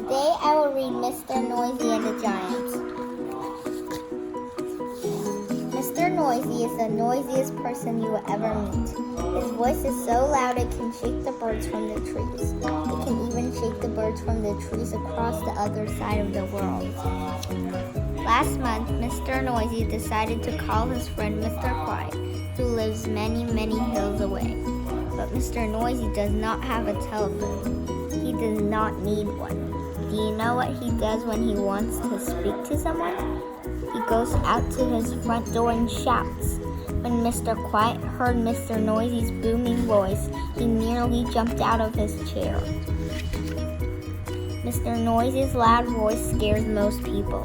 Today I will read Mr. Noisy and the Giant. Mr. Noisy is the noisiest person you will ever meet. His voice is so loud it can shake the birds from the trees. It can even shake the birds from the trees across the other side of the world. Last month, Mr. Noisy decided to call his friend Mr. Quiet, who lives many, many hills away. But Mr. Noisy does not have a telephone. He does not need one. Do you know what he does when he wants to speak to someone? He goes out to his front door and shouts. When Mr. Quiet heard Mr. Noisy's booming voice, he nearly jumped out of his chair. Mr. Noisy's loud voice scares most people.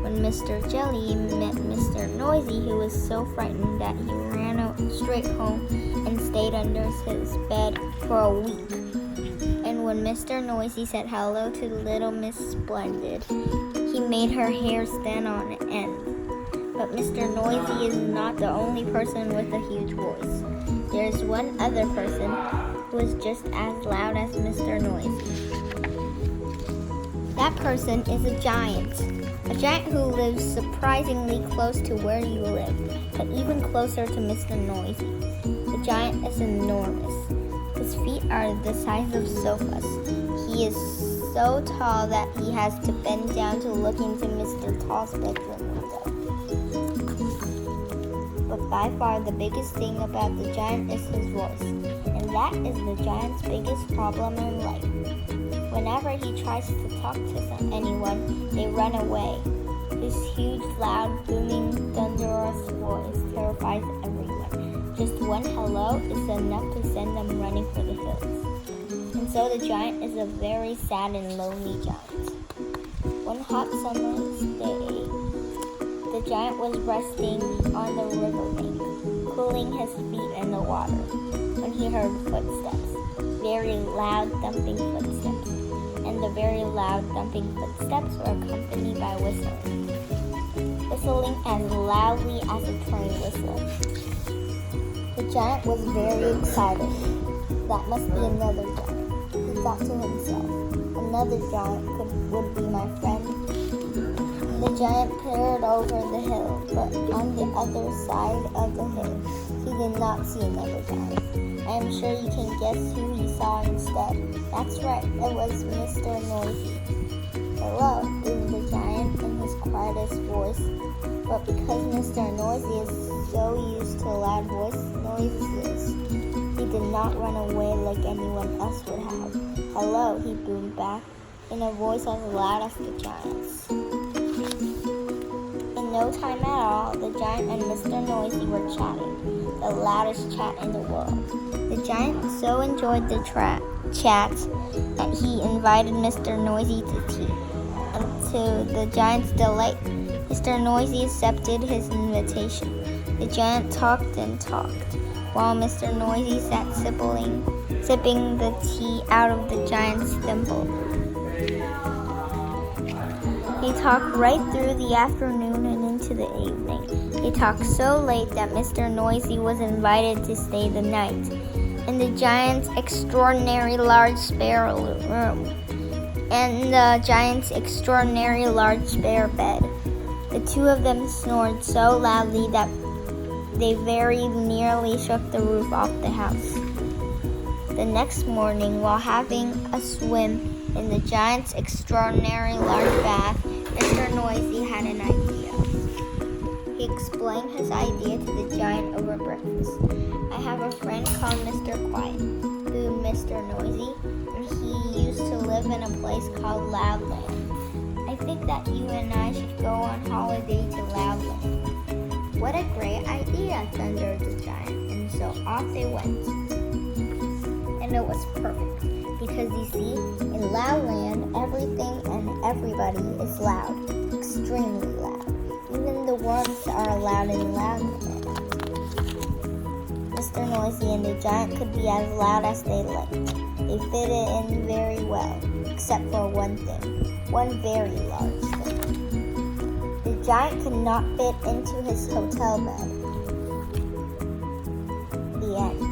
When Mr. Jelly met Mr. Noisy, he was so frightened that he ran straight home and stayed under his bed for a week. And when Mr. Noisy said hello to little Miss Splendid, he made her hair stand on end. But Mr. Noisy is not the only person with a huge voice. There is one other person who is just as loud as Mr. Noisy. That person is a giant who lives surprisingly close to where you live, but even closer to Mr. Noisy. The giant is enormous. His feet are the size of sofas. He is so tall that he has to bend down to look into Mr. Tall's bedroom window. But by far the biggest thing about the giant is his voice, and that is the giant's biggest problem in life. Whenever he tries to talk to anyone, they run away. His huge, loud, booming, thunderous voice terrifies everyone. Just one hello is enough to send them running for the hills. And so the giant is a very sad and lonely giant. One hot summer's day, the giant was resting on the riverbank, cooling his feet in the water, when he heard footsteps, very loud thumping footsteps. And the very loud thumping footsteps were accompanied by whistling as loudly as a train whistle. The giant was very excited. That must be another giant, he thought to himself. Another giant would be my friend. The giant peered over the hill, but on the other side of the hill, he did not see another giant. I am sure you can guess who he saw instead. That's right, it was Mr. Noisy. Hello, boomed the giant in his quietest voice. But because Mr. Noisy is so used to loud noises, he did not run away like anyone else would have. Hello, he boomed back in a voice as loud as the giant's. In no time at all, the giant and Mr. Noisy were chatting, the loudest chat in the world. The giant so enjoyed the chat that he invited Mr. Noisy to tea. And to the giant's delight, Mr. Noisy accepted his invitation. The giant talked and talked, while Mr. Noisy sat sipping the tea out of the giant's thimble. He talked right through the afternoon and into the evening. He talked so late that Mr. Noisy was invited to stay the night in the giant's extraordinary large spare room and the giant's extraordinary large spare bed. The two of them snored so loudly that they very nearly shook the roof off the house. The next morning, while having a swim in the giant's extraordinary large bath, Mr. Noisy had an idea. He explained his idea to the giant over breakfast. I have a friend called Mr. Quiet, boomed Mr. Noisy, and he used to live in a place called Loudland. I think that you and I should go on holiday to Loudland. What a great idea, thundered the giant, and so off they went. And it was perfect, because you see, in Loudland, everything and everybody is loud, extremely loud. Even the worms are loud in Loudland. Mr. Noisy and the giant could be as loud as they liked. They fit it in very well, except for one thing, one very large thing. The giant could not fit into his hotel bed. The end.